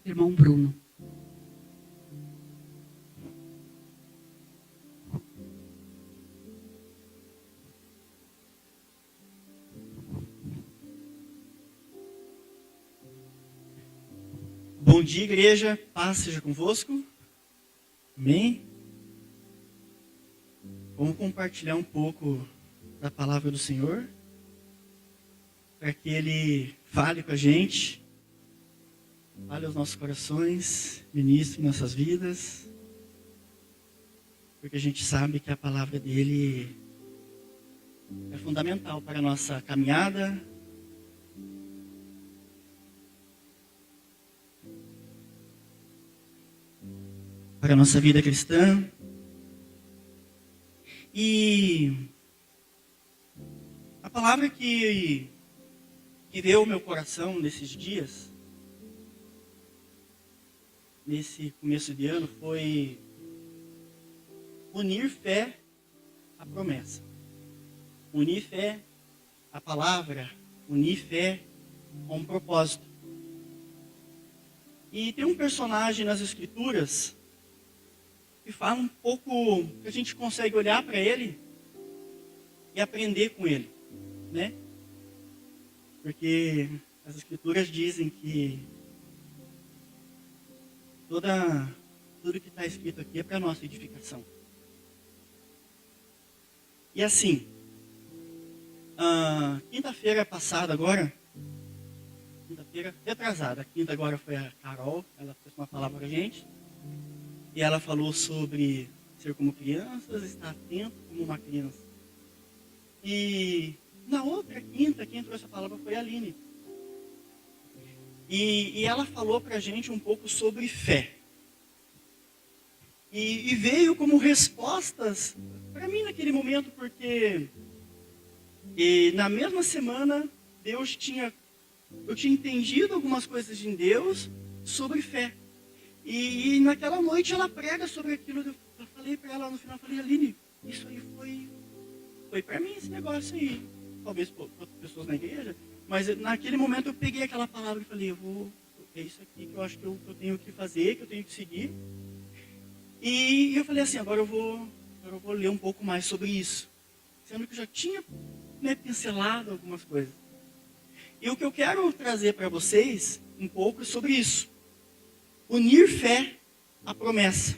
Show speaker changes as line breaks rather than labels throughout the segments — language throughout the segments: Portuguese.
irmão Bruno.
Bom dia, igreja. Paz seja convosco. Amém? Vamos compartilhar um pouco da palavra do Senhor, para que Ele fale com a gente, fale aos nossos corações, ministre em nossas vidas, porque a gente sabe que a palavra dEle é fundamental para a nossa caminhada, para a nossa vida cristã. E a palavra que veio ao meu coração nesses dias, nesse começo de ano, foi unir fé à promessa. Unir fé à palavra, unir fé a um propósito. E tem um personagem nas Escrituras que fala um pouco, que a gente consegue olhar para ele e aprender com ele, né? Porque as Escrituras dizem que tudo que está escrito aqui é para nossa edificação. E assim, quinta-feira passada agora, quinta-feira retrasada, a quinta agora foi a Carol, ela fez uma palavra para a gente. E ela falou sobre ser como crianças, estar atento como uma criança. E na outra quinta, quem trouxe a palavra foi a Aline. E ela falou para a gente um pouco sobre fé. E veio como respostas para mim naquele momento, porque na mesma semana eu tinha entendido algumas coisas em Deus sobre fé. E naquela noite ela prega sobre aquilo. Eu falei para ela no final, falei, Aline, isso aí foi para mim esse negócio aí. Talvez para outras pessoas na igreja, mas naquele momento eu peguei aquela palavra e falei, é isso aqui que eu acho que eu tenho que fazer, que eu tenho que seguir. E eu falei assim, agora eu vou ler um pouco mais sobre isso. Sendo que eu já tinha pincelado algumas coisas. E o que eu quero trazer para vocês um pouco é sobre isso. Unir fé à promessa.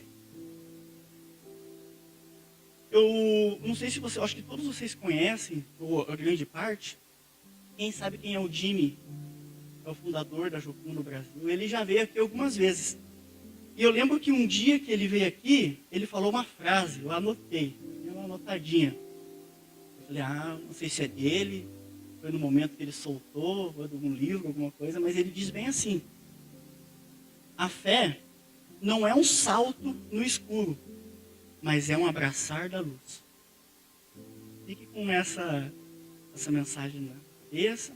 Eu não sei se você, acho que todos vocês conhecem, ou a grande parte. Quem sabe quem é o Jimmy, é o fundador da Jocum no Brasil. Ele já veio aqui algumas vezes. E eu lembro que um dia que ele veio aqui, ele falou uma frase, eu anotei, tinha uma anotadinha. Eu falei, não sei se é dele, foi no momento que ele soltou, ou de algum livro, alguma coisa, mas ele diz bem assim: a fé não é um salto no escuro, mas é um abraçar da luz. Fique com essa mensagem na cabeça,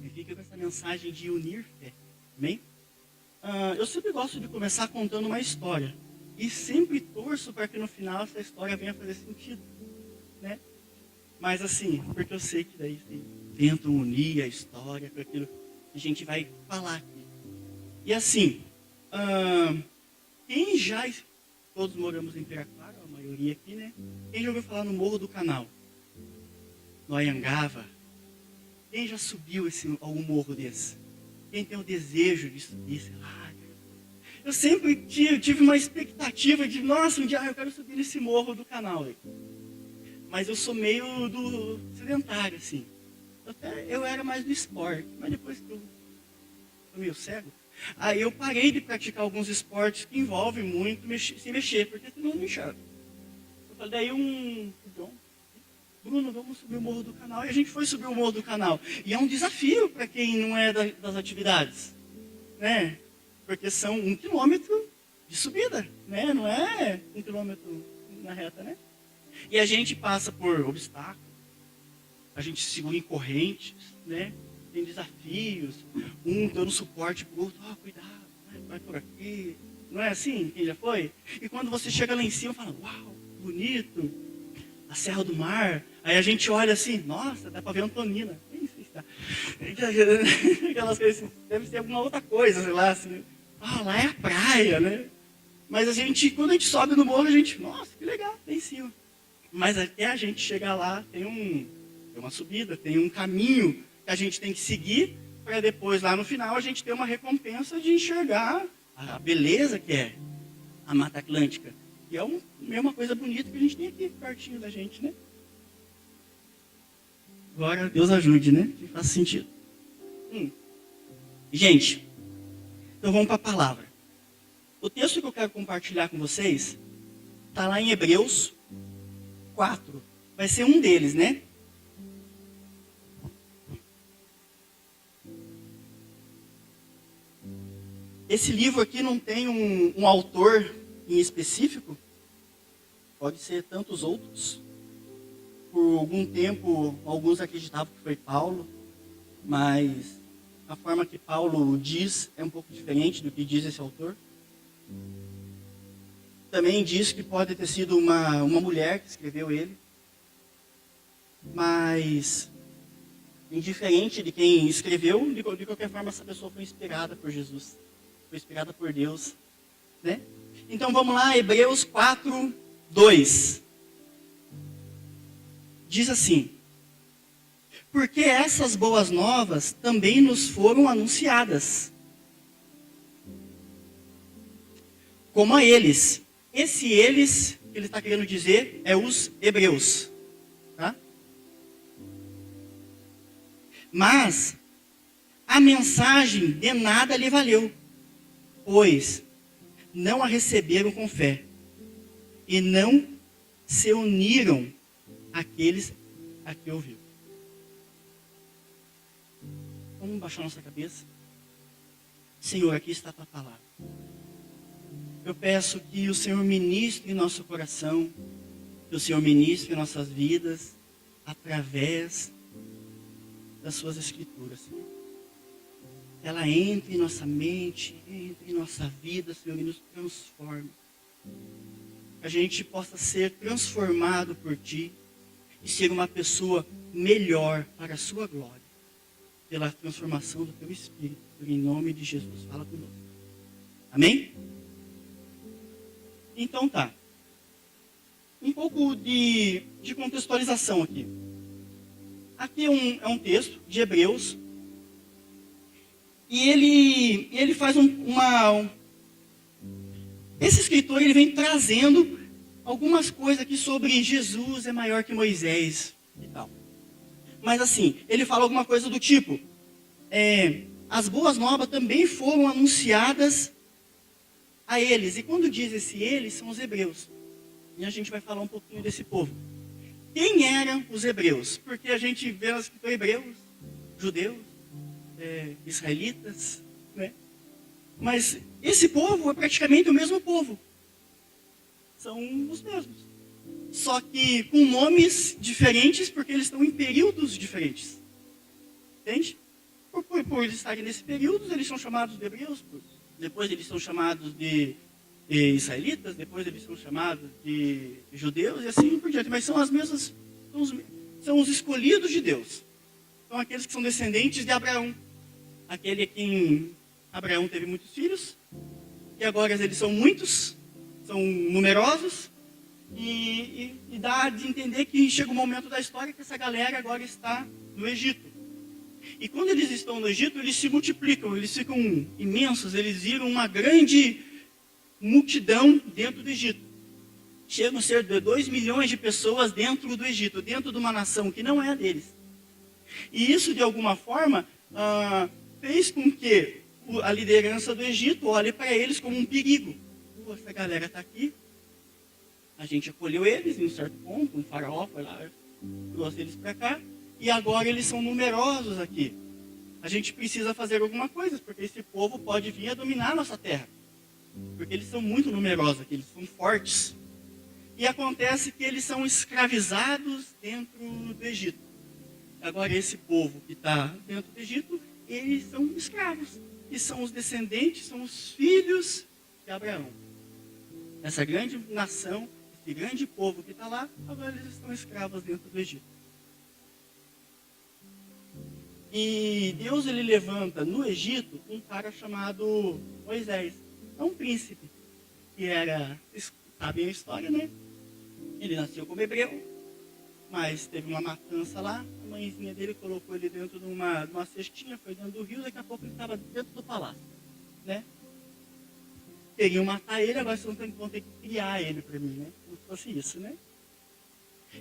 e fique com essa mensagem de unir fé. Amém? Eu sempre gosto de começar contando uma história. E sempre torço para que no final essa história venha fazer sentido, né? Mas assim, porque eu sei que daí tentam unir a história com aquilo que a gente vai falar aqui. E assim, todos moramos em Piraquara, a maioria aqui, né? Quem já ouviu falar no Morro do Canal? No Anhangava? Quem já subiu algum morro desse? Quem tem o desejo de subir, sei lá. Eu sempre tive uma expectativa de, nossa, um dia eu quero subir nesse Morro do Canal aí. Mas eu sou meio do sedentário, assim. Eu era mais do esporte, mas depois que eu tô meio cego, aí eu parei de praticar alguns esportes que envolvem muito se mexer, porque senão eu não enxergo. Eu falei, daí Bruno, vamos subir o Morro do Canal. E a gente foi subir o Morro do Canal. E é um desafio para quem não é das atividades, né? Porque são 1 quilômetro de subida, né? Não é 1 quilômetro na reta, né? E a gente passa por obstáculos, a gente segura em correntes, né? Tem desafios, um dando suporte para o outro, cuidado, vai por aqui. Não é assim? Quem já foi? E quando você chega lá em cima, fala, uau, bonito, a Serra do Mar. Aí a gente olha assim, nossa, dá para ver Antonina. Nem sei se tá. Aquelas coisas assim, deve ser alguma outra coisa, sei lá, assim. Ah, lá é a praia, né? Mas quando a gente sobe no morro, nossa, que legal, tem em cima. Mas até a gente chegar lá, tem uma subida, tem um caminho que a gente tem que seguir para depois, lá no final, a gente ter uma recompensa de enxergar a beleza que é a Mata Atlântica. E é uma coisa bonita que a gente tem aqui, pertinho da gente, né? Agora, Deus ajude, né? Que faça sentido. Gente, então vamos para a palavra. O texto que eu quero compartilhar com vocês está lá em Hebreus 4. Vai ser um deles, né? Esse livro aqui não tem um autor em específico. Pode ser tantos outros. Por algum tempo, alguns acreditavam que foi Paulo. Mas a forma que Paulo diz é um pouco diferente do que diz esse autor. Também diz que pode ter sido uma mulher que escreveu ele. Mas, indiferente de quem escreveu, de qualquer forma, essa pessoa foi inspirada por Jesus. Foi inspirada por Deus. Né? Então vamos lá, Hebreus 4, 2. Diz assim: porque essas boas novas também nos foram anunciadas, como a eles. Esse eles, que ele está querendo dizer, é os hebreus. Tá? Mas a mensagem de nada lhe valeu, pois não a receberam com fé, e não se uniram àqueles a que ouviram. Vamos baixar nossa cabeça. Senhor, aqui está a tua palavra. Eu peço que o Senhor ministre em nosso coração, que o Senhor ministre em nossas vidas, através das suas escrituras, Senhor. Ela entre em nossa mente, entre em nossa vida, Senhor, e nos transforme. Que a gente possa ser transformado por Ti e ser uma pessoa melhor para a Sua glória, pela transformação do Teu Espírito. Em nome de Jesus, fala conosco. Amém? Então tá. Um pouco de contextualização aqui. Aqui é um texto de Hebreus. E ele faz esse escritor, ele vem trazendo algumas coisas aqui sobre Jesus é maior que Moisés e tal. Mas assim, ele fala alguma coisa do tipo, as boas novas também foram anunciadas a eles. E quando diz esse eles, são os hebreus. E a gente vai falar um pouquinho desse povo. Quem eram os hebreus? Porque a gente vê nas escrituras hebreus, judeus, israelitas, né? Mas esse povo é praticamente o mesmo povo. São os mesmos. Só que com nomes diferentes, porque eles estão em períodos diferentes. Entende? Por eles estarem nesse período, eles são chamados de hebreus. Depois eles são chamados de israelitas. Depois eles são chamados de judeus e assim por diante. Mas são as mesmas, são os escolhidos de Deus. São aqueles que são descendentes de Abraão. Aquele a quem Abraão teve muitos filhos. E agora eles são muitos, são numerosos. E dá de entender que chega um momento da história que essa galera agora está no Egito. E quando eles estão no Egito, eles se multiplicam, eles ficam imensos, eles viram uma grande multidão dentro do Egito. Chegam a ser 2 milhões de pessoas dentro do Egito, dentro de uma nação que não é a deles. E isso, de alguma forma, fez com que a liderança do Egito olhe para eles como um perigo. Pô, essa galera está aqui, a gente acolheu eles em um certo ponto, um faraó foi lá, trouxe eles para cá, e agora eles são numerosos aqui. A gente precisa fazer alguma coisa, porque esse povo pode vir a dominar a nossa terra. Porque eles são muito numerosos aqui, eles são fortes. E acontece que eles são escravizados dentro do Egito. Agora esse povo que está dentro do Egito, eles são escravos. E são os descendentes, são os filhos de Abraão. Essa grande nação, esse grande povo que está lá, agora eles estão escravos dentro do Egito. E Deus ele levanta no Egito um cara chamado Moisés. É um príncipe, que era, vocês sabem a história, né? Ele nasceu como hebreu, mas teve uma matança lá, a mãezinha dele colocou ele dentro de uma cestinha, foi dentro do rio, daqui a pouco ele estava dentro do palácio, né? Queriam matar ele, agora vocês vão ter que criar ele para mim, né? Como se fosse isso, né?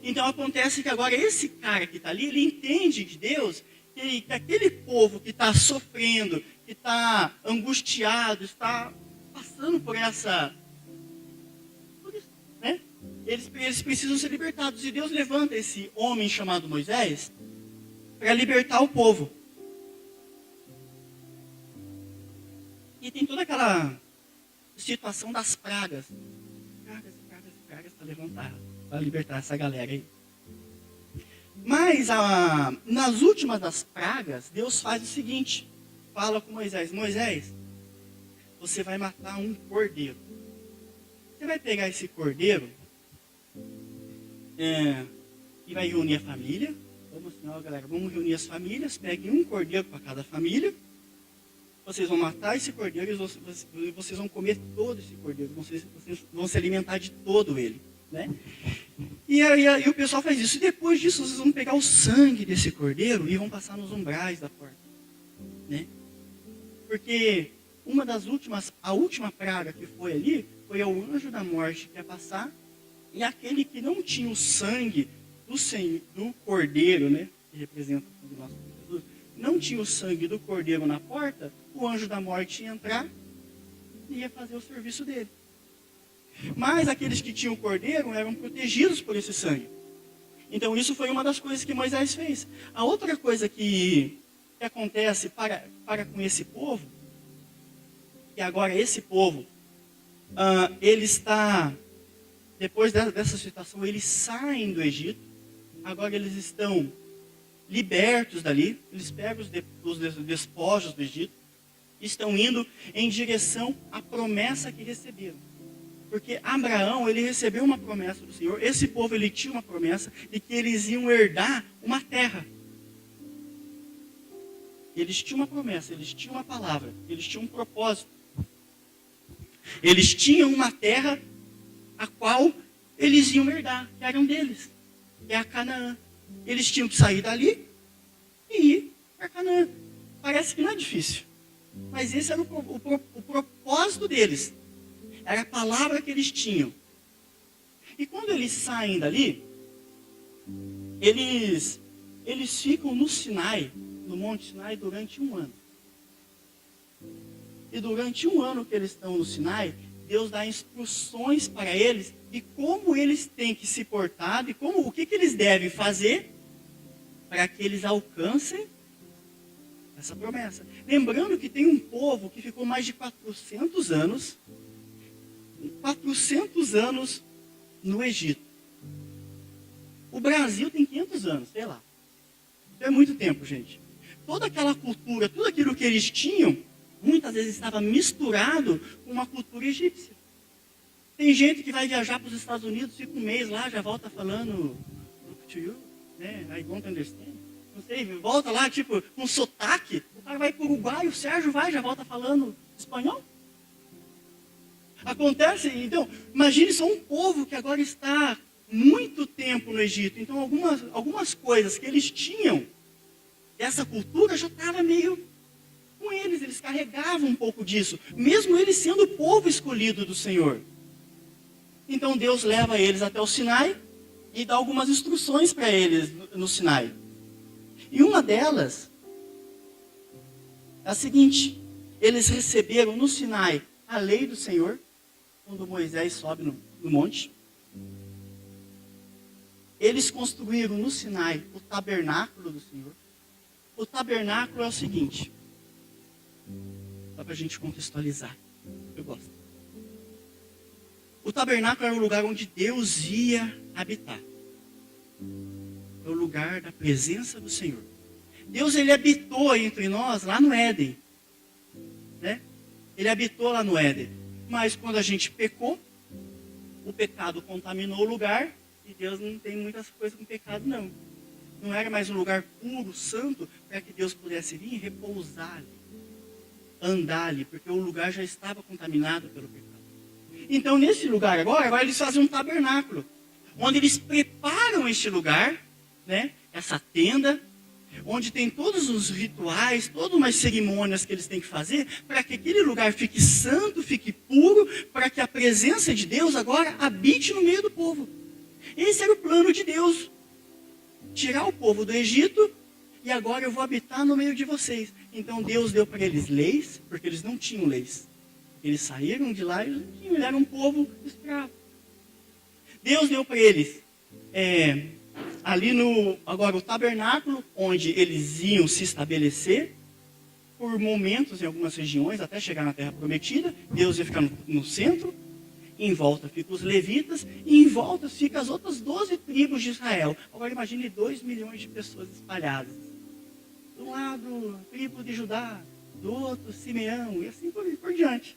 Então acontece que agora esse cara que está ali, ele entende de Deus que aquele povo que está sofrendo, que está angustiado, está passando por essa... por isso, né? Eles precisam ser libertados. E Deus levanta esse homem chamado Moisés para libertar o povo. E tem toda aquela situação das pragas. Pragas para levantar, para libertar essa galera aí. Mas nas últimas das pragas, Deus faz o seguinte. Fala com Moisés. Moisés, você vai matar um cordeiro. Você vai pegar esse cordeiro e vai reunir a família. Vamos assim, ó, galera, vamos reunir as famílias. Peguem um cordeiro para cada família. Vocês vão matar esse cordeiro e vocês vão comer todo esse cordeiro. Vocês vão se alimentar de todo ele, né? E o pessoal faz isso. E depois disso, vocês vão pegar o sangue desse cordeiro e vão passar nos umbrais da porta, né? Porque a última praga que foi ali, foi o anjo da morte que ia passar, e aquele que não tinha o sangue do cordeiro, né? Que representa o nosso Jesus, não tinha o sangue do cordeiro na porta, o anjo da morte ia entrar e ia fazer o serviço dele. Mas aqueles que tinham o cordeiro eram protegidos por esse sangue. Então isso foi uma das coisas que Moisés fez. A outra coisa que acontece para com esse povo, que agora esse povo, ele está, depois dessa situação, eles saem do Egito, agora eles estão libertos dali, eles pegam os despojos do Egito, estão indo em direção à promessa que receberam. Porque Abraão, ele recebeu uma promessa do Senhor. Esse povo, ele tinha uma promessa de que eles iam herdar uma terra. Eles tinham uma promessa, eles tinham uma palavra, eles tinham um propósito. Eles tinham uma terra a qual eles iam herdar, que eram deles, que é a Canaã. Eles tinham que sair dali e ir para Canaã. Parece que não é difícil, mas esse era o propósito deles. Era a palavra que eles tinham. E quando eles saem dali, eles ficam no Sinai, no Monte Sinai, durante 1 ano. E durante 1 ano que eles estão no Sinai, Deus dá instruções para eles de como eles têm que se portar, de o que eles devem fazer para que eles alcancem essa promessa. Lembrando que tem um povo que ficou mais de 400 anos no Egito. O Brasil tem 500 anos, sei lá. É muito tempo, gente. Toda aquela cultura, tudo aquilo que eles tinham, muitas vezes estava misturado com uma cultura egípcia. Tem gente que vai viajar para os Estados Unidos, fica 1 mês lá, já volta falando look to you, né? I don't understand. Não sei, volta lá, tipo, com sotaque. O cara vai para o Uruguai, o Sérgio já volta falando espanhol. Acontece, então, imagine só um povo que agora está muito tempo no Egito. Então, algumas coisas que eles tinham, essa cultura já estava meio com eles. Eles carregavam um pouco disso, mesmo eles sendo o povo escolhido do Senhor. Então, Deus leva eles até o Sinai e dá algumas instruções para eles no Sinai. E uma delas é a seguinte: eles receberam no Sinai a lei do Senhor, quando Moisés sobe no monte. Eles construíram no Sinai o tabernáculo do Senhor. O tabernáculo é o seguinte, só para a gente contextualizar, eu gosto. O tabernáculo era o lugar onde Deus ia habitar. É o lugar da presença do Senhor. Deus, ele habitou entre nós lá no Éden, né? Ele habitou lá no Éden. Mas quando a gente pecou, o pecado contaminou o lugar, e Deus não tem muitas coisas com pecado, não. Não era mais um lugar puro, santo, para que Deus pudesse vir e repousar ali, andar ali, porque o lugar já estava contaminado pelo pecado. Então, nesse lugar agora eles fazem um tabernáculo, onde eles preparam este lugar, né, essa tenda, onde tem todos os rituais, todas umas cerimônias que eles têm que fazer, para que aquele lugar fique santo, fique puro, para que a presença de Deus agora habite no meio do povo. Esse era o plano de Deus. Tirar o povo do Egito, e agora eu vou habitar no meio de vocês. Então Deus deu para eles leis, porque eles não tinham leis. Eles saíram de lá e eles não tinham, eles eram um povo escravo. Deus deu para eles ali agora o tabernáculo, onde eles iam se estabelecer por momentos em algumas regiões, até chegar na Terra Prometida. Deus ia ficar no centro, em volta ficam os levitas, e em volta ficam as outras 12 tribos de Israel. Agora imagine 2 milhões de pessoas espalhadas. De um lado, tribo de Judá, do outro, Simeão, e assim por diante.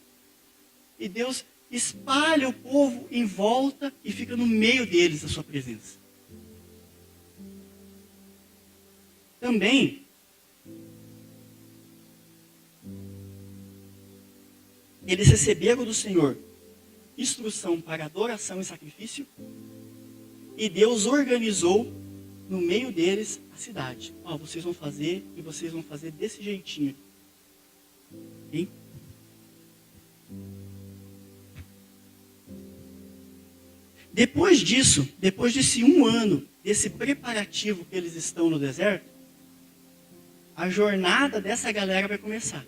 E Deus espalha o povo em volta e fica no meio deles a sua presença. Também, eles receberam do Senhor instrução para adoração e sacrifício, e Deus organizou no meio deles a cidade. Vocês vão fazer, e vocês vão fazer desse jeitinho. Hein? Depois disso, depois desse 1 ano, desse preparativo que eles estão no deserto, a jornada dessa galera vai começar.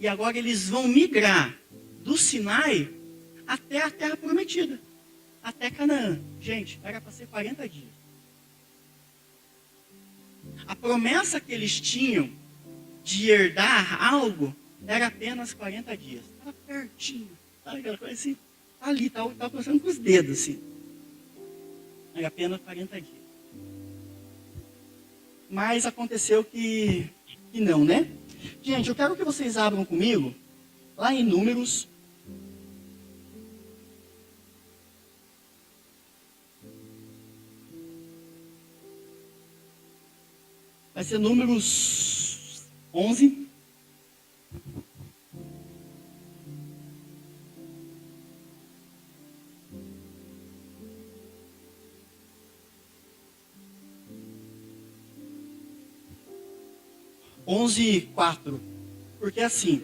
E agora eles vão migrar do Sinai até a Terra Prometida, até Canaã. Gente, era para ser 40 dias. A promessa que eles tinham de herdar algo era apenas 40 dias. Estava pertinho. Sabe aquela coisa assim? Ali, estava começando com os dedos assim. Era apenas 40 dias. Mas aconteceu que não, né? Gente, eu quero que vocês abram comigo, lá em Números. Vai ser Números 11. Onze, 4. Porque assim,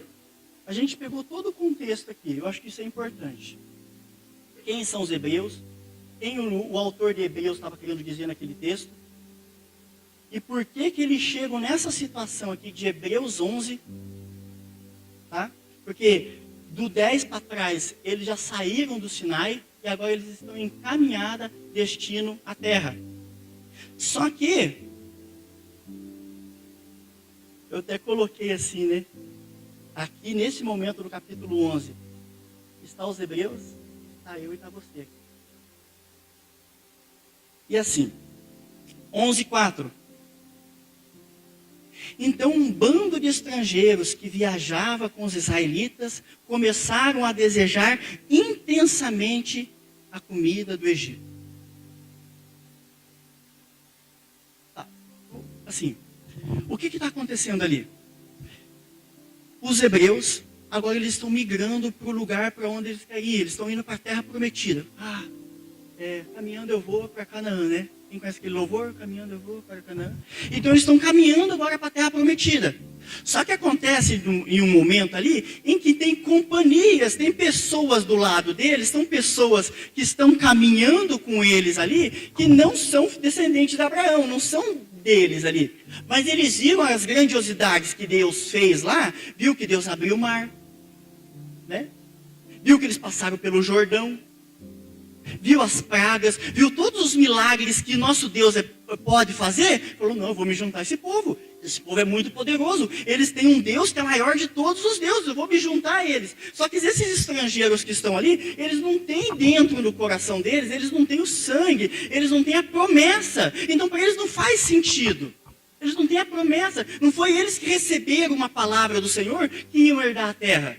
a gente pegou todo o contexto aqui, eu acho que isso é importante. Quem são os hebreus? Quem o autor de Hebreus estava querendo dizer naquele texto? E por que eles chegam nessa situação aqui de Hebreus 11? Tá? Porque do 10 para trás, eles já saíram do Sinai e agora eles estão em caminhada, destino à terra. Só que, eu até coloquei assim, né? Aqui nesse momento do capítulo 11, está os hebreus, está eu e está você. E assim, 11:4. Então um bando de estrangeiros que viajava com os israelitas começaram a desejar intensamente a comida do Egito. Assim, o que está acontecendo ali? Os hebreus, agora eles estão migrando para o lugar para onde eles querem ir. Eles estão indo para a terra prometida. Caminhando eu vou para Canaã, né? Quem conhece aquele louvor? Caminhando eu vou para Canaã. Então eles estão caminhando agora para a terra prometida. Só que acontece em um momento ali em que tem companhias, tem pessoas do lado deles, são pessoas que estão caminhando com eles ali, que não são descendentes de Abraão, não são deles ali. Mas eles viram as grandiosidades que Deus fez lá, viu que Deus abriu o mar, né? Viu que eles passaram pelo Jordão, viu as pragas, viu todos os milagres que nosso Deus pode fazer. Falou, não, eu vou me juntar a esse povo. Esse povo é muito poderoso. Eles têm um Deus que é maior de todos os deuses. Eu vou me juntar a eles. Só que esses estrangeiros que estão ali, eles não têm dentro do coração deles, eles não têm o sangue, eles não têm a promessa. Então para eles não faz sentido. Eles não têm a promessa. Não foi eles que receberam uma palavra do Senhor que iam herdar a terra.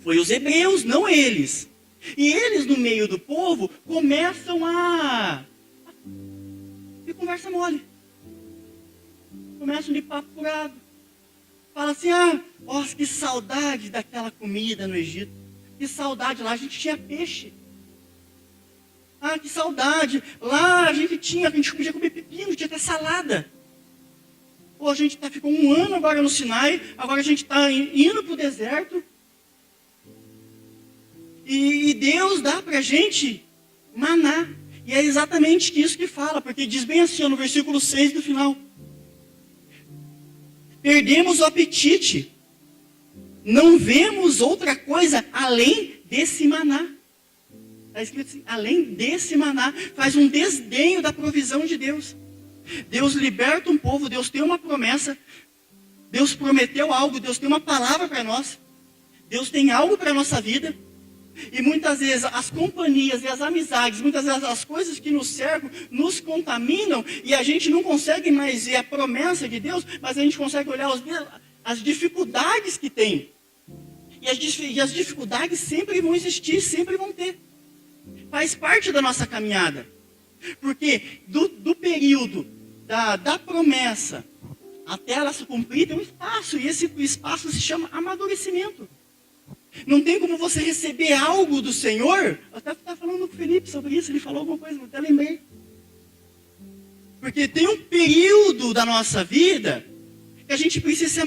Foi os hebreus, não eles. E eles no meio do povo começam a conversa mole. começam de papo furado. Fala assim, nossa, que saudade daquela comida no Egito. Que saudade, lá a gente tinha peixe. Que saudade, lá a gente podia comer pepino, tinha até salada. Pô, a gente ficou um ano agora no Sinai, agora a gente está indo para o deserto. E Deus dá para a gente maná. E é exatamente isso que fala, porque diz bem assim, no versículo 6 do final. Perdemos o apetite. Não vemos outra coisa além desse maná. Está escrito assim, além desse maná. Faz um desdenho da provisão de Deus. Deus liberta um povo, Deus tem uma promessa. Deus prometeu algo, Deus tem uma palavra para nós. Deus tem algo para a nossa vida. E muitas vezes as companhias e as amizades, muitas vezes as coisas que nos cercam, nos contaminam e a gente não consegue mais ver a promessa de Deus, mas a gente consegue olhar as dificuldades que tem. E as dificuldades sempre vão existir, sempre vão ter. Faz parte da nossa caminhada. Porque do período da promessa até ela se cumprir tem um espaço, e esse espaço se chama amadurecimento. Não tem como você receber algo do Senhor. Eu até estava falando com o Felipe sobre isso, ele falou alguma coisa, eu até lembrei. Porque tem um período da nossa vida que a gente precisa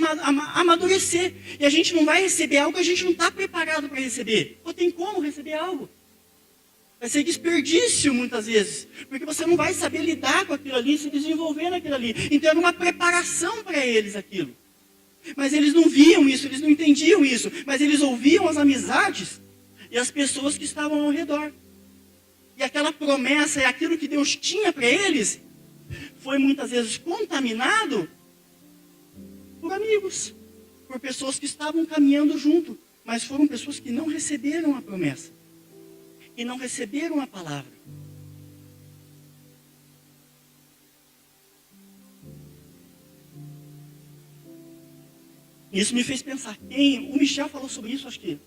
amadurecer. E a gente não vai receber algo que a gente não está preparado para receber. Ou tem como receber algo. Vai ser desperdício muitas vezes. Porque você não vai saber lidar com aquilo ali, se desenvolver naquilo ali. Então era uma preparação para eles aquilo. Mas eles não viam isso, eles não entendiam isso. Mas eles ouviam as amizades e as pessoas que estavam ao redor. E aquela promessa e aquilo que Deus tinha para eles foi muitas vezes contaminado por amigos, por pessoas que estavam caminhando junto. Mas foram pessoas que não receberam a promessa, que não receberam a palavra. Isso me fez pensar. O Michel falou sobre isso, acho que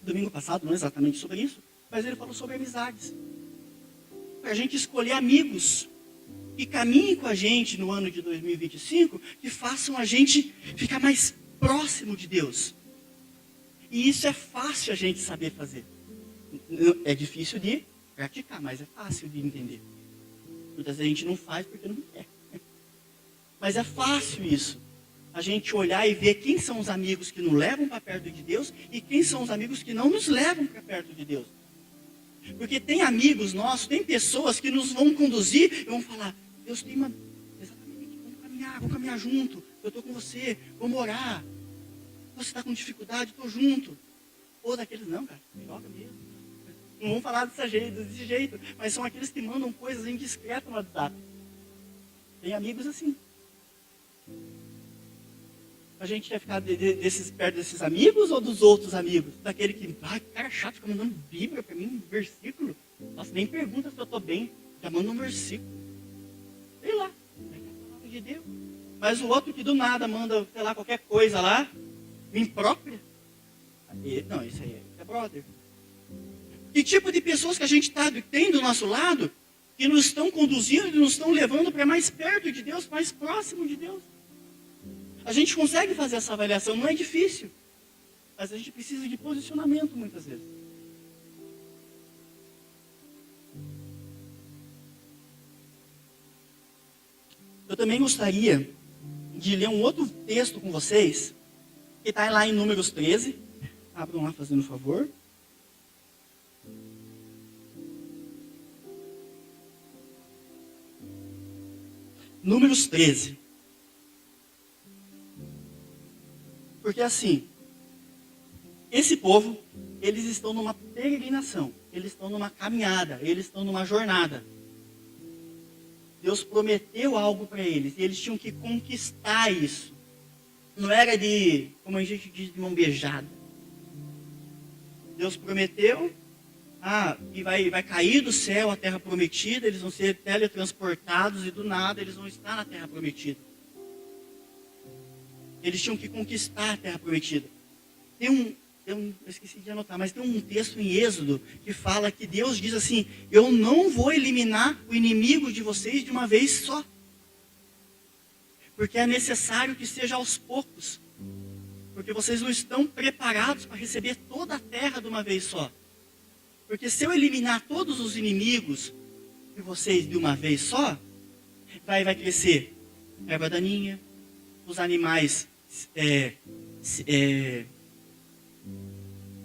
domingo passado, não exatamente sobre isso, mas ele falou sobre amizades. Para a gente escolher amigos que caminhem com a gente no ano de 2025, que façam a gente ficar mais próximo de Deus. E isso é fácil a gente saber fazer. É difícil de praticar, mas é fácil de entender. Muitas vezes a gente não faz porque não quer. Mas é fácil isso. A gente olhar e ver quem são os amigos que nos levam para perto de Deus e quem são os amigos que não nos levam para perto de Deus. Porque tem amigos nossos, tem pessoas que nos vão conduzir e vão falar, Deus tem uma... Exatamente, vamos caminhar junto, eu estou com você, vamos orar. Você está com dificuldade, estou junto. Ou daqueles, não, cara, joga mesmo. Não vão falar desse jeito, mas são aqueles que mandam coisas indiscretas no WhatsApp. Tem amigos assim. A gente quer ficar perto desses amigos ou dos outros amigos? Daquele que, cara chato, fica mandando Bíblia para mim, um versículo. Nossa, nem pergunta se eu estou bem, já manda um versículo. Sei lá, é a palavra de Deus. Mas o outro que do nada manda, sei lá, qualquer coisa lá, imprópria. Não, isso aí é brother. Que tipo de pessoas que a gente tem do nosso lado, que nos estão conduzindo e nos estão levando para mais perto de Deus, mais próximo de Deus? A gente consegue fazer essa avaliação, não é difícil. Mas a gente precisa de posicionamento muitas vezes. Eu também gostaria de ler um outro texto com vocês, que está lá em Números 13. Abram lá fazendo um favor. Números 13. Porque assim, esse povo, eles estão numa peregrinação, eles estão numa caminhada, eles estão numa jornada. Deus prometeu algo para eles, e eles tinham que conquistar isso. Não era como a gente diz, de mão beijada. Deus prometeu, e vai cair do céu a terra prometida, eles vão ser teletransportados e do nada eles vão estar na terra prometida. Eles tinham que conquistar a terra prometida. Eu esqueci de anotar, mas tem um texto em Êxodo que fala que Deus diz assim, eu não vou eliminar o inimigo de vocês de uma vez só. Porque é necessário que seja aos poucos. Porque vocês não estão preparados para receber toda a terra de uma vez só. Porque se eu eliminar todos os inimigos de vocês de uma vez só, vai crescer erva daninha, os animais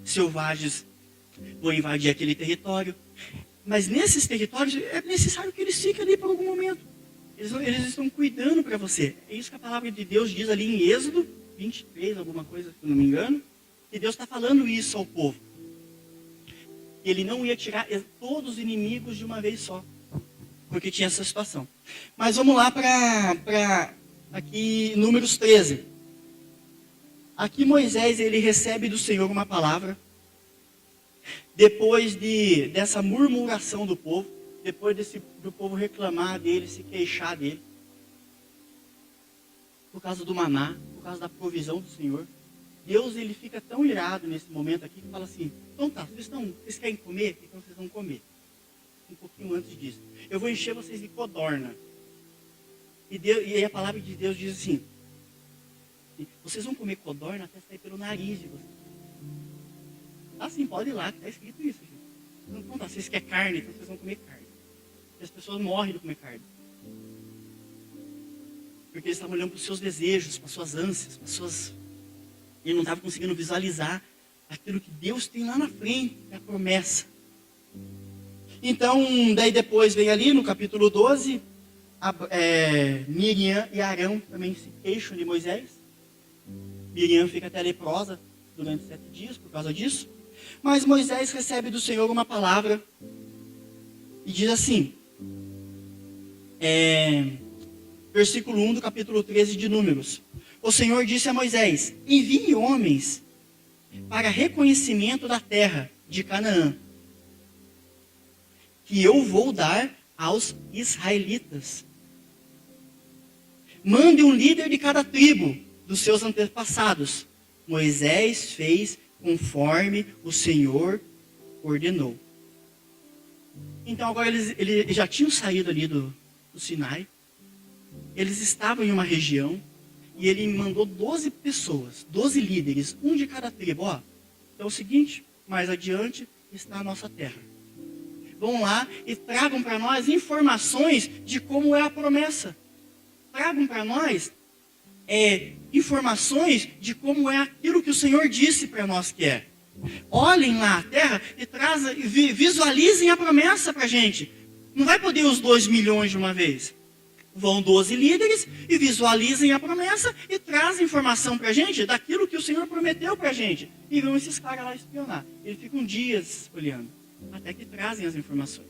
selvagens vão invadir aquele território. Mas nesses territórios é necessário que eles fiquem ali por algum momento. Eles estão cuidando para você. É isso que a palavra de Deus diz ali em Êxodo 23, alguma coisa, se eu não me engano. E Deus está falando isso ao povo. Ele não ia tirar todos os inimigos de uma vez só. Porque tinha essa situação. Mas vamos lá para aqui Números 13. Aqui Moisés, ele recebe do Senhor uma palavra. Depois dessa murmuração do povo, depois do povo reclamar dele, se queixar dele, por causa do maná, por causa da provisão do Senhor, Deus, ele fica tão irado nesse momento aqui, que fala assim, então tá, vocês querem comer? Então vocês vão comer. Um pouquinho antes disso. Eu vou encher vocês de codorna. E aí a palavra de Deus diz assim, vocês vão comer codorna até sair pelo nariz de vocês. Assim, pode ir lá, que está escrito isso. Gente. Então tá, vocês querem carne, então vocês vão comer carne. E as pessoas morrem de comer carne. Porque eles estavam olhando para os seus desejos, para as suas ânsias, para as suas... E não estavam conseguindo visualizar aquilo que Deus tem lá na frente, a promessa. Então, daí depois vem ali no capítulo 12, Miriam e Arão também se queixam de Moisés. Miriam fica até leprosa durante 7 dias por causa disso. Mas Moisés recebe do Senhor uma palavra e diz assim, versículo 1 do capítulo 13 de Números. O Senhor disse a Moisés, envie homens para reconhecimento da terra de Canaã, que eu vou dar aos israelitas. Mande um líder de cada tribo dos seus antepassados. Moisés fez conforme o Senhor ordenou. Então agora eles já tinham saído ali do Sinai. Eles estavam em uma região. E ele mandou 12 pessoas, 12 líderes, um de cada tribo. Ó, então é o seguinte, mais adiante está a nossa terra. Vão lá e tragam para nós informações de como é a promessa. Tragam para nós informações de como é aquilo que o Senhor disse para nós que é. Olhem lá a terra e visualizem a promessa para a gente. Não vai poder os 2 milhões de uma vez. Vão 12 líderes e visualizem a promessa e trazem informação para a gente daquilo que o Senhor prometeu para a gente. E vão esses caras lá espionar. Eles ficam dias olhando, até que trazem as informações.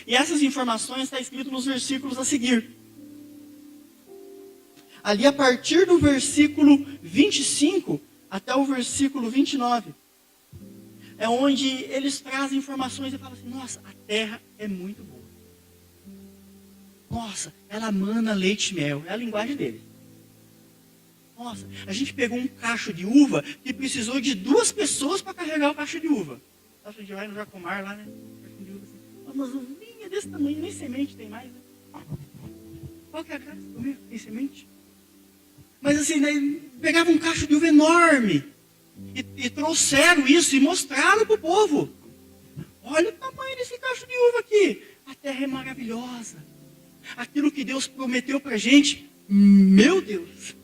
E essas informações estão escritas nos versículos a seguir. Ali a partir do versículo 25 até o versículo 29. É onde eles trazem informações e falam assim, nossa, a terra é muito boa. Nossa, ela mana leite e mel. É a linguagem dele. Nossa, a gente pegou um cacho de uva que precisou de 2 pessoas para carregar o cacho de uva. A gente vai no Jacomar lá, né? Umas uvinhas desse tamanho, nem semente tem mais. Né? Qual que é a graça? Tem semente? Mas assim, daí, pegava um cacho de uva enorme. E trouxeram isso e mostraram para o povo. Olha o tamanho desse cacho de uva aqui. A terra é maravilhosa. Aquilo que Deus prometeu para a gente, meu Deus,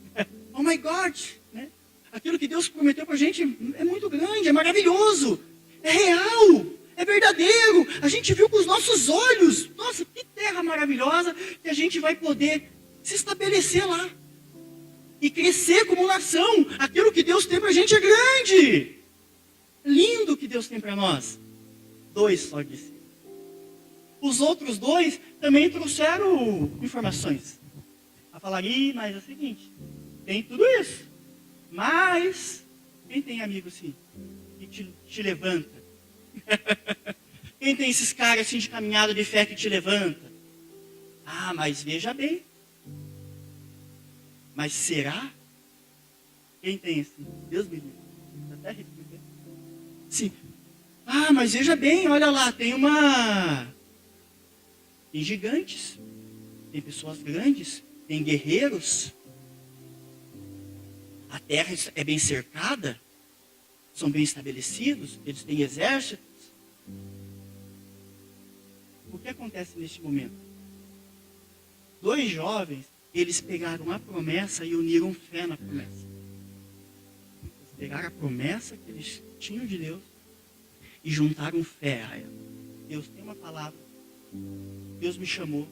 oh my God, né? Aquilo que Deus prometeu para a gente é muito grande, é maravilhoso, é real, é verdadeiro, a gente viu com os nossos olhos, nossa, que terra maravilhosa, que a gente vai poder se estabelecer lá, e crescer como nação. Aquilo que Deus tem para a gente é grande, lindo o que Deus tem para nós. 2 só disse. Os outros 2 também trouxeram informações. A falar, mas é o seguinte, tem tudo isso. Mas, quem tem amigo assim, que te levanta? Quem tem esses caras assim de caminhada de fé que te levanta? Ah, mas veja bem. Mas será? Quem tem assim? Deus me livre. Até arrepio. Sim. Ah, mas veja bem, olha lá, tem gigantes, tem pessoas grandes tem guerreiros, a terra é bem cercada, são bem estabelecidos, eles têm exércitos. O que acontece neste momento? 2 jovens, eles pegaram a promessa e uniram fé na promessa. Eles pegaram a promessa que eles tinham de Deus e juntaram fé a ela. Deus tem uma palavra. Deus me chamou.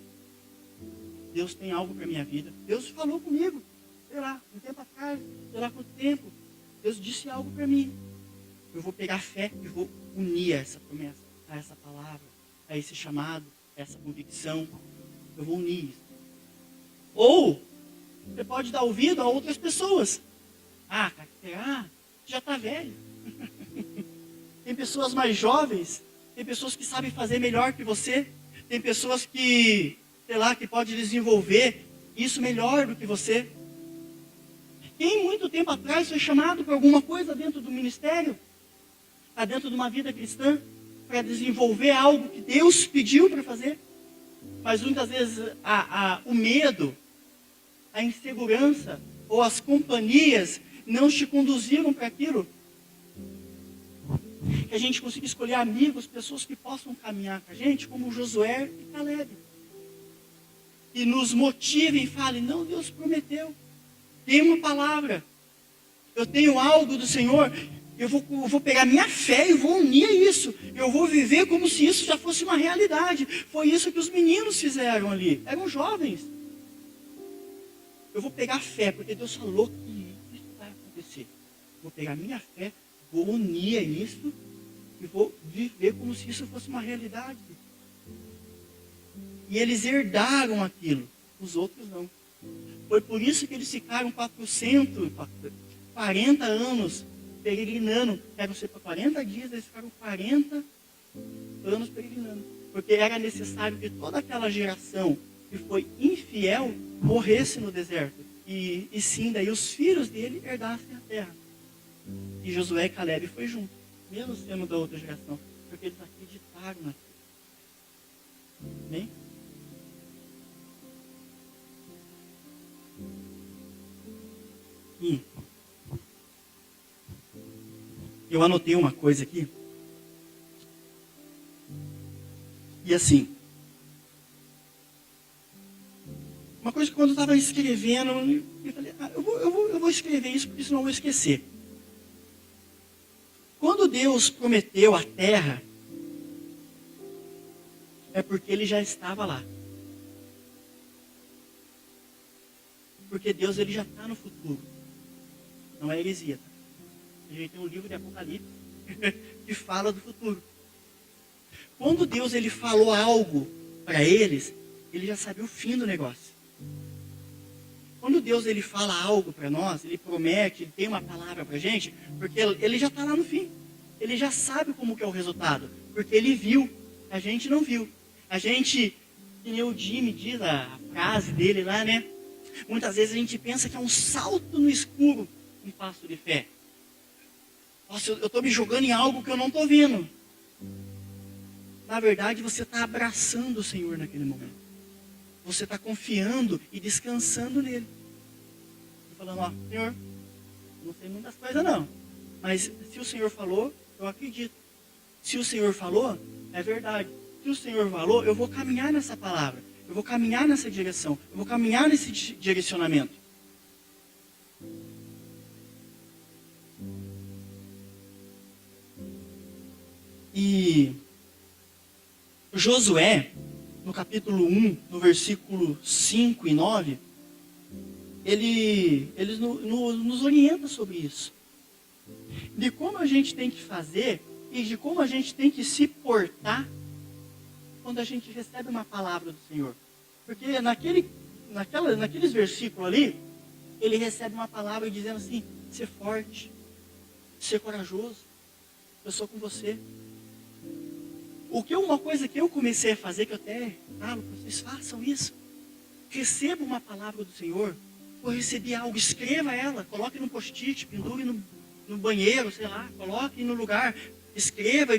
Deus tem algo para a minha vida. Deus falou comigo, sei lá, um tempo atrás, sei lá quanto tempo. Deus disse algo para mim. Eu vou pegar fé e vou unir a essa promessa, a essa palavra, a esse chamado, a essa convicção. Eu vou unir isso. Ou você pode dar ouvido a outras pessoas. Ah, cara, será? Já está velho. Tem pessoas mais jovens, tem pessoas que sabem fazer melhor que você, tem pessoas que, sei lá, que podem desenvolver isso melhor do que você. Quem muito tempo atrás foi chamado para alguma coisa dentro do ministério, está dentro de uma vida cristã, para desenvolver algo que Deus pediu para fazer. Mas muitas vezes o medo, a insegurança ou as companhias não te conduziram para aquilo. Que a gente consiga escolher amigos, pessoas que possam caminhar com a gente, como Josué e Caleb. E nos motivem e falem, não, Deus prometeu. Tem uma palavra. Eu tenho algo do Senhor. Eu vou pegar minha fé e vou unir a isso. Eu vou viver como se isso já fosse uma realidade. Foi isso que os meninos fizeram ali. Eram jovens. Eu vou pegar a fé, porque Deus falou que isso vai acontecer. Vou pegar minha fé, vou unir a isso e vou viver como se isso fosse uma realidade. E eles herdaram aquilo. Os outros não. Foi por isso que eles ficaram 440 anos peregrinando. Eram ser para 40 dias, eles ficaram 40 anos peregrinando. Porque era necessário que toda aquela geração que foi infiel morresse no deserto. E sim, daí os filhos dele herdassem a terra. E Josué e Caleb foi junto, mesmo sendo da outra geração, porque eles acreditaram naquilo. Amém? Eu anotei uma coisa aqui. E assim, uma coisa que quando eu estava escrevendo, eu falei, eu vou escrever isso porque senão eu vou esquecer. Quando Deus prometeu a terra, é porque Ele já estava lá. Porque Deus ele já está no futuro. Não é heresia. Tá? A gente tem um livro de Apocalipse que fala do futuro. Quando Deus ele falou algo para eles, Ele já sabia o fim do negócio. Quando Deus ele fala algo para nós, Ele promete, Ele tem uma palavra para a gente, porque Ele já está lá no fim. Ele já sabe como que é o resultado, porque Ele viu, a gente não viu. A gente, que nem o Jimmy diz a frase dele lá, né? Muitas vezes a gente pensa que é um salto no escuro, um passo de fé. Nossa, eu estou me jogando em algo que eu não estou vendo. Na verdade, você está abraçando o Senhor naquele momento. Você está confiando e descansando nele. Falando, ó, Senhor, não sei muitas coisas não. Mas se o Senhor falou, eu acredito. Se o Senhor falou, é verdade. Se o Senhor falou, eu vou caminhar nessa palavra. Eu vou caminhar nessa direção. Eu vou caminhar nesse direcionamento. E Josué, no capítulo 1, no versículo 5 e 9, ele nos orienta sobre isso. De como a gente tem que fazer e de como a gente tem que se portar quando a gente recebe uma palavra do Senhor. Porque naqueles versículos ali, ele recebe uma palavra dizendo assim, ser forte, ser corajoso, eu sou com você. Uma coisa que eu comecei a fazer, que eu até falo, vocês façam isso. Receba uma palavra do Senhor, ou receber algo, escreva ela, coloque no post-it, pendure no banheiro, sei lá, coloque no lugar, escreva,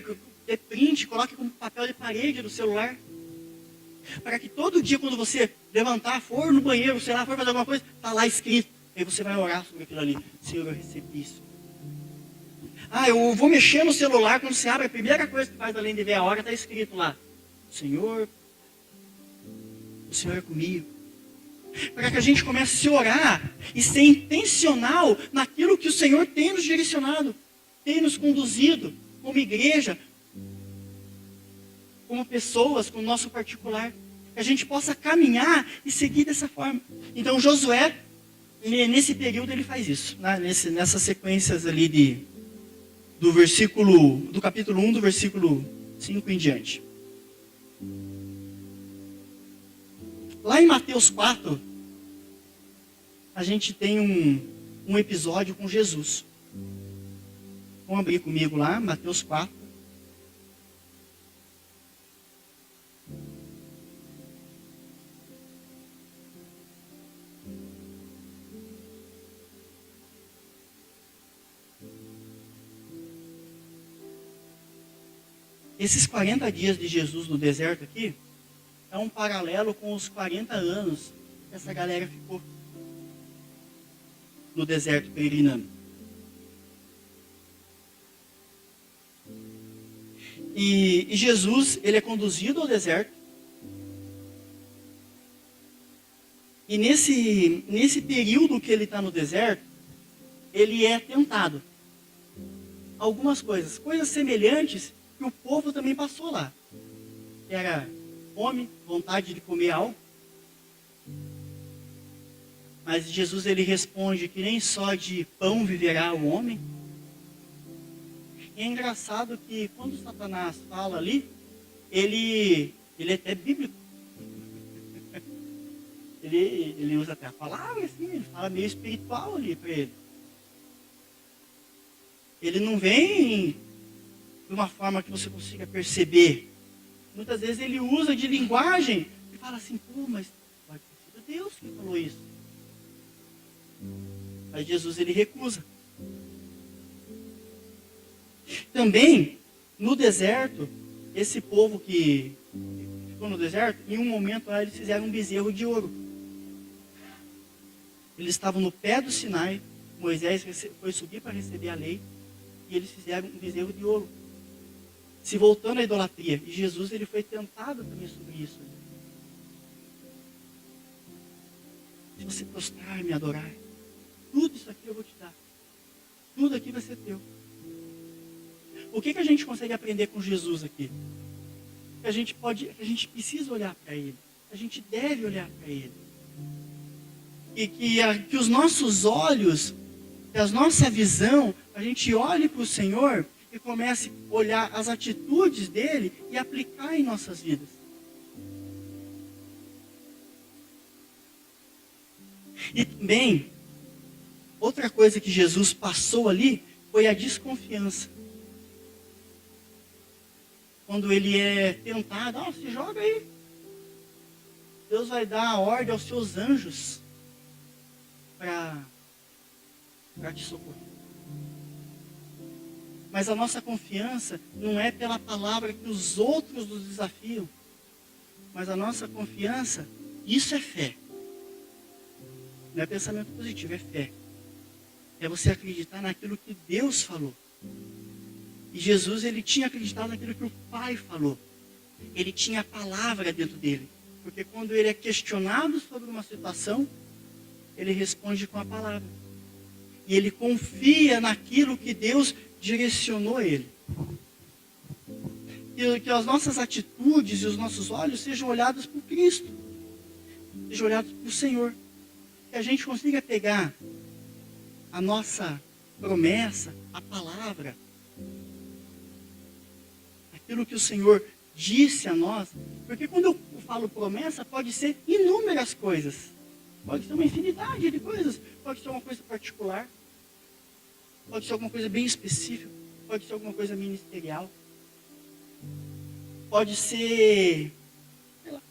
dê print, coloque como papel de parede do celular. Para que todo dia, quando você levantar, for no banheiro, sei lá, for fazer alguma coisa, está lá escrito. Aí você vai orar sobre aquilo ali. Senhor, eu recebi isso. Ah, eu vou mexer no celular, quando você abre, a primeira coisa que faz, além de ver a hora, está escrito lá. Senhor, o Senhor é comigo. Para que a gente comece a orar e ser intencional naquilo que o Senhor tem nos direcionado, tem nos conduzido, como igreja, como pessoas, com o nosso particular. Que a gente possa caminhar e seguir dessa forma. Então Josué, nesse período, ele faz isso. Né? Nessas sequências ali do capítulo 1, do versículo 5 em diante. Lá em Mateus 4, a gente tem um episódio com Jesus. Vamos abrir comigo lá, Mateus 4. Esses 40 dias de Jesus no deserto aqui, é um paralelo com os 40 anos que essa galera ficou no deserto peregrinando. E Jesus, ele é conduzido ao deserto. E nesse período que ele está no deserto, ele é tentado. Algumas coisas semelhantes que o povo também passou lá. Era fome, vontade de comer algo. Mas Jesus, ele responde que nem só de pão viverá o homem. E é engraçado que quando Satanás fala ali, ele é até bíblico. Ele usa até a palavra, assim, ele fala meio espiritual ali para ele. Ele não vem de uma forma que você consiga perceber. Muitas vezes ele usa de linguagem e fala assim, pô, mas pode ter sido Deus que falou isso. Mas Jesus, ele recusa. Também, no deserto, esse povo que ficou no deserto, em um momento lá eles fizeram um bezerro de ouro. Eles estavam no pé do Sinai, Moisés foi subir para receber a lei, e eles fizeram um bezerro de ouro. Se voltando à idolatria. E Jesus, ele foi tentado também sobre isso. Se você prostrar e me adorar, tudo isso aqui eu vou te dar. Tudo aqui vai ser teu. O que a gente consegue aprender com Jesus aqui? Que a gente precisa olhar para ele. A gente deve olhar para ele. E que os nossos olhos, que a nossa visão, a gente olhe para o Senhor e comece a olhar as atitudes dele e aplicar em nossas vidas. E também, outra coisa que Jesus passou ali foi a desconfiança. Quando ele é tentado, se joga aí. Deus vai dar a ordem aos seus anjos para te socorrer. Mas a nossa confiança não é pela palavra que os outros nos desafiam. Mas a nossa confiança, isso é fé. Não é pensamento positivo, é fé. É você acreditar naquilo que Deus falou. E Jesus, ele tinha acreditado naquilo que o Pai falou. Ele tinha a palavra dentro dele. Porque quando ele é questionado sobre uma situação, ele responde com a palavra. E ele confia naquilo que Deus direcionou ele. Que as nossas atitudes e os nossos olhos sejam olhados por Cristo. Sejam olhados por Senhor. Que a gente consiga pegar a nossa promessa, a palavra, aquilo que o Senhor disse a nós. Porque quando eu falo promessa, pode ser inúmeras coisas. Pode ser uma infinidade de coisas. Pode ser uma coisa particular. Pode ser alguma coisa bem específica. Pode ser alguma coisa ministerial. Pode ser, sei lá.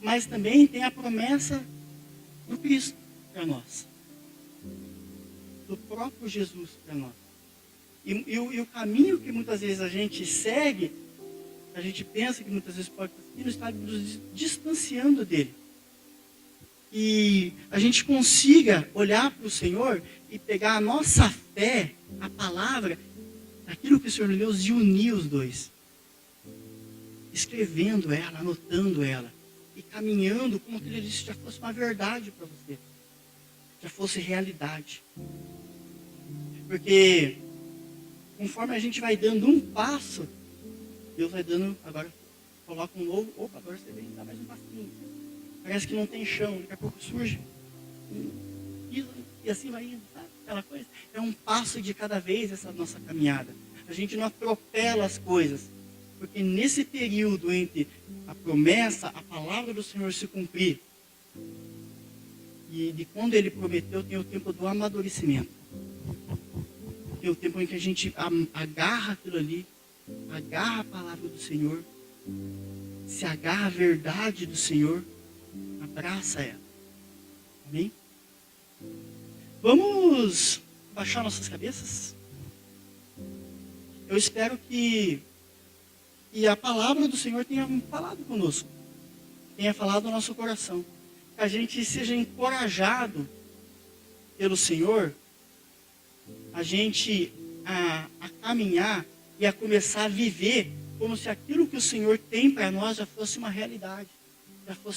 Mas também tem a promessa do Cristo para nós. Do próprio Jesus para nós. E o caminho que muitas vezes a gente segue, a gente pensa que muitas vezes pode conseguir, não está nos distanciando dele. E a gente consiga olhar para o Senhor e pegar a nossa fé, a palavra, aquilo que o Senhor Deus, e unir os dois. Escrevendo ela, anotando ela. E caminhando como que ele disse, já fosse uma verdade para você. Já fosse realidade. Porque conforme a gente vai dando um passo, Deus vai dando, agora coloca um novo, opa, agora você vem dar mais um passinho. Parece que não tem chão, daqui a pouco surge e assim vai indo, sabe? Aquela coisa. É um passo de cada vez essa nossa caminhada. A gente não atropela as coisas, porque nesse período entre a promessa, a palavra do Senhor se cumprir, e de quando Ele prometeu, tem o tempo do amadurecimento. Tem o tempo em que a gente agarra aquilo ali, agarra a palavra do Senhor, se agarra a verdade do Senhor, abraça ela. Amém? Vamos baixar nossas cabeças? Eu espero que a palavra do Senhor tenha falado conosco, tenha falado no nosso coração, que a gente seja encorajado pelo Senhor, a gente a caminhar e a começar a viver como se aquilo que o Senhor tem para nós já fosse uma realidade, já fosse